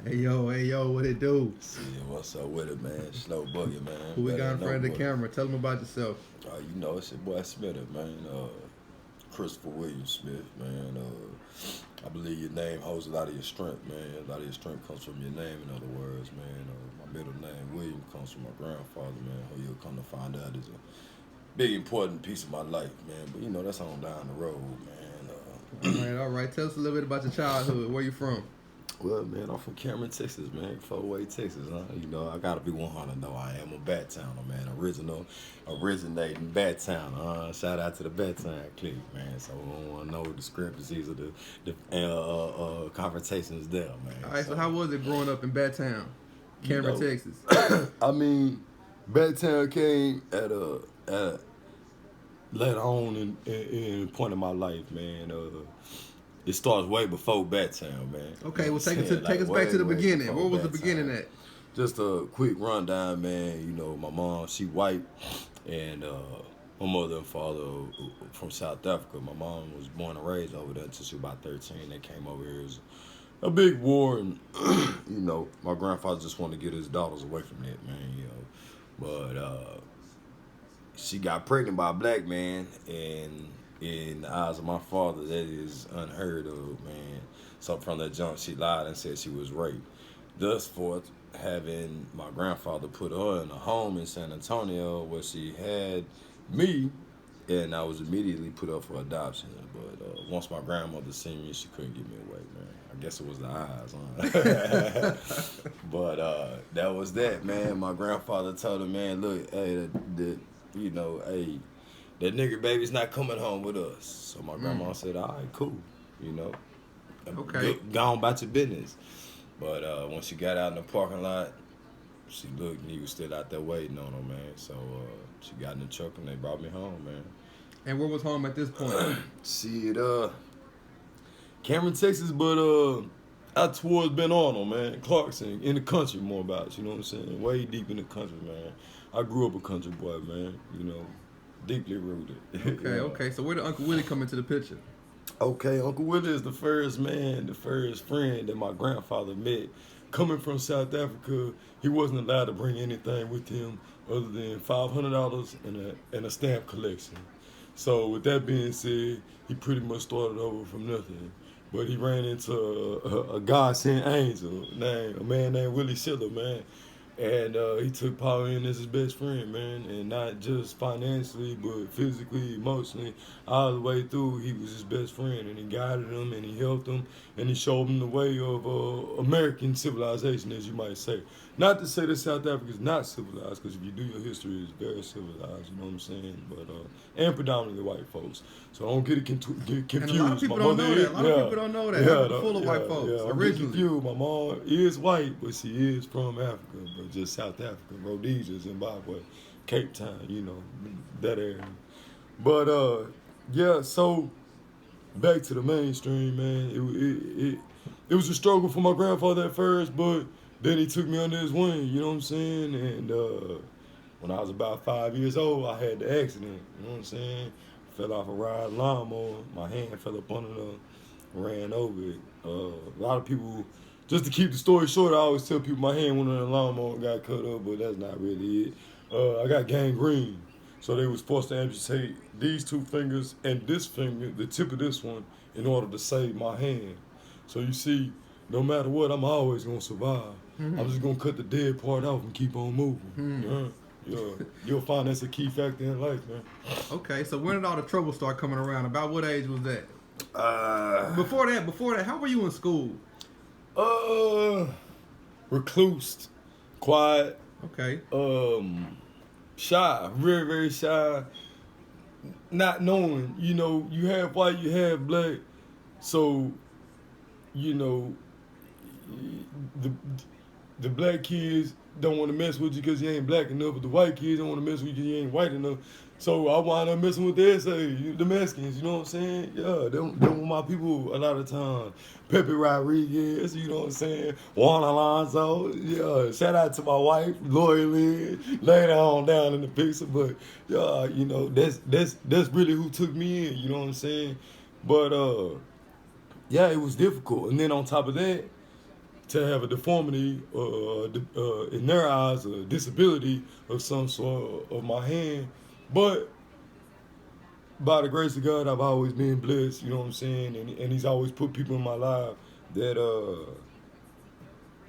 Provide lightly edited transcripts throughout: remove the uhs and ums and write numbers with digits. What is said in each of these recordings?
Hey yo, what it do? See what's up with it, man. Slow boogie, man. Who we Better got in know front of the boy. camera? Tell them about yourself. You know it's your boy Smitty, man. Christopher William Smith, man. I believe your name holds a lot of your strength, man. A lot of your strength comes from your name, in other words, man. My middle name, William, comes from my grandfather, man, who you'll come to find out is a big, important piece of my life, man. But, that's on down the road, man. All right, all right. Tell us a little bit about your childhood. Where you from? Well, man, I'm from Cameron, Texas, man. Fort Wayne, Texas, huh? I gotta be 100. No, I am a Bat Towner, man. Originating Bat Towner. Shout out to the Bat Town clique, man. So we don't want to know discrepancies of the confrontations there, man. All right, so how was it growing up in Bat Town, You Cameron, know, Texas? I mean, Bat Town came at a later on in point of my life, man. It starts way before Bat Town, man. Okay, You know well what I'm take saying? us Like, back to the way beginning. before What was the Bat beginning Town. at? Just a quick rundown, man. My mom, she white, and my mother and father from South Africa. My mom was born and raised over there until she was about 13. They came over here. It was a big war, and my grandfather just wanted to get his daughters away from that, man. But she got pregnant by a black man, and in the eyes of my father, that is unheard of, man. So from that jump, she lied and said she was raped. Thus forth, having my grandfather put her in a home in San Antonio where she had me, and I was immediately put up for adoption. But once my grandmother seen me, she couldn't give me away, man. I guess it was the eyes, huh? But that was that, man. My grandfather told her, man, look, hey, hey, that nigger baby's not coming home with us. So my grandma said, all right, cool, you know, Okay. go on about your business. But when she got out in the parking lot, she looked and he was still out there waiting on her, man. So she got in the truck and they brought me home, man. And where was home at this point? Shit, Cameron, Texas, but out towards Ben Arnold, man. Clarkson, in the country more about it, you know what I'm saying? Way deep in the country, man. I grew up a country boy, man, deeply rooted. Okay, Yeah. okay. So where did Uncle Willie come into the picture? Okay, Uncle Willie is the first man, the first friend that my grandfather met. Coming from South Africa, he wasn't allowed to bring anything with him other than $500 and a stamp collection. So with that being said, he pretty much started over from nothing. But he ran into a God-sent angel, a man named Willie Schiller, man. And he took Paul in as his best friend, man, and not just financially, but physically, emotionally, all the way through. He was his best friend, and he guided him, and he helped him, and he showed him the way of American civilization, as you might say. Not to say that South Africa is not civilized, because if you do your history, it's very civilized. You know what I'm saying? But and predominantly white folks. So don't get confused. And a lot of people My don't mother know that. is- A lot of people don't know that. Yeah, Africa full of white folks. don't get Originally. confused. My mom is white, but she is from Africa, but just South Africa, Rhodesia, Zimbabwe, Cape Town, that area. But yeah, so back to the mainstream, man. It was a struggle for my grandfather at first, but then he took me under his wing. You know what I'm saying? And when I was about 5 years old, I had the accident. You know what I'm saying? Fell off a ride lawnmower. My hand fell up under the ran over it. A lot of people, just to keep the story short, I always tell people my hand went on the lawnmower and got cut up, but that's not really it. I got gangrene, so they was forced to amputate these two fingers and this finger, the tip of this one, in order to save my hand. So you see, no matter what, I'm always gonna survive. I'm just gonna cut the dead part off and keep on moving. Yeah, you'll find that's a key factor in life, man. Okay, so when did all the trouble start coming around? About what age was that? Uh, Before that, how were you in school? uh, recluse, quiet, Okay. shy, very, very shy, not knowing, you have white, you have black, so, you know, the the black kids don't want to mess with you because you ain't black enough, but the white kids don't want to mess with you because you ain't white enough. So I wind up messing with the SA, the Mexicans, you know what I'm saying? Yeah, them were my people a lot of times. Pepe Rodriguez, you know what I'm saying? Juan Alonso, yeah. Shout out to my wife, Lori Lynn, later on down in the picture, but yeah, that's really who took me in, you know what I'm saying? But yeah, it was difficult. And then on top of that, to have a deformity in their eyes, a disability of some sort of my hand. But by the grace of God, I've always been blessed, you know what I'm saying? And he's always put people in my life that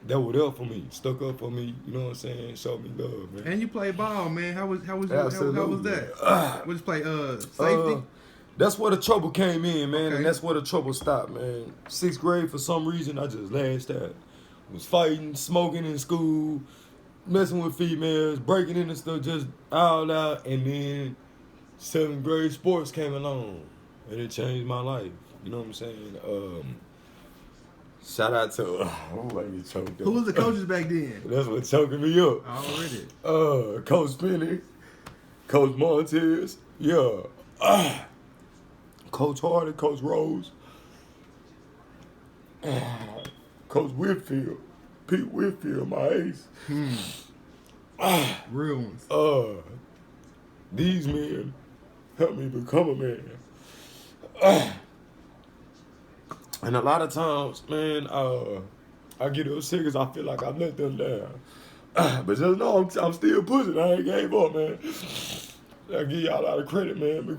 were there for me, stuck up for me, you know what I'm saying? Showed me love, man. And you play ball, man. How was Absolutely. that? What you play? Safety? That's where the trouble came in, man, Okay. and that's where the trouble stopped, man. 6th grade, for some reason, I just lashed out. Was fighting, smoking in school, messing with females, breaking into stuff, just all out. And then 7th grade sports came along, and it changed my life. You know what I'm saying? Shout out to I get choked up. Who was the coaches back then? That's what choking me up. Already. Coach Smitty, Coach Montez, yeah. Coach Hardy, Coach Rose, Coach Whitfield, Pete Whitfield, my ace. Real ones. These men helped me become a man. And a lot of times, man, I get upset because I feel like I let them down. But just know I'm still pushing. I ain't gave up, man. I give y'all a lot of credit, man.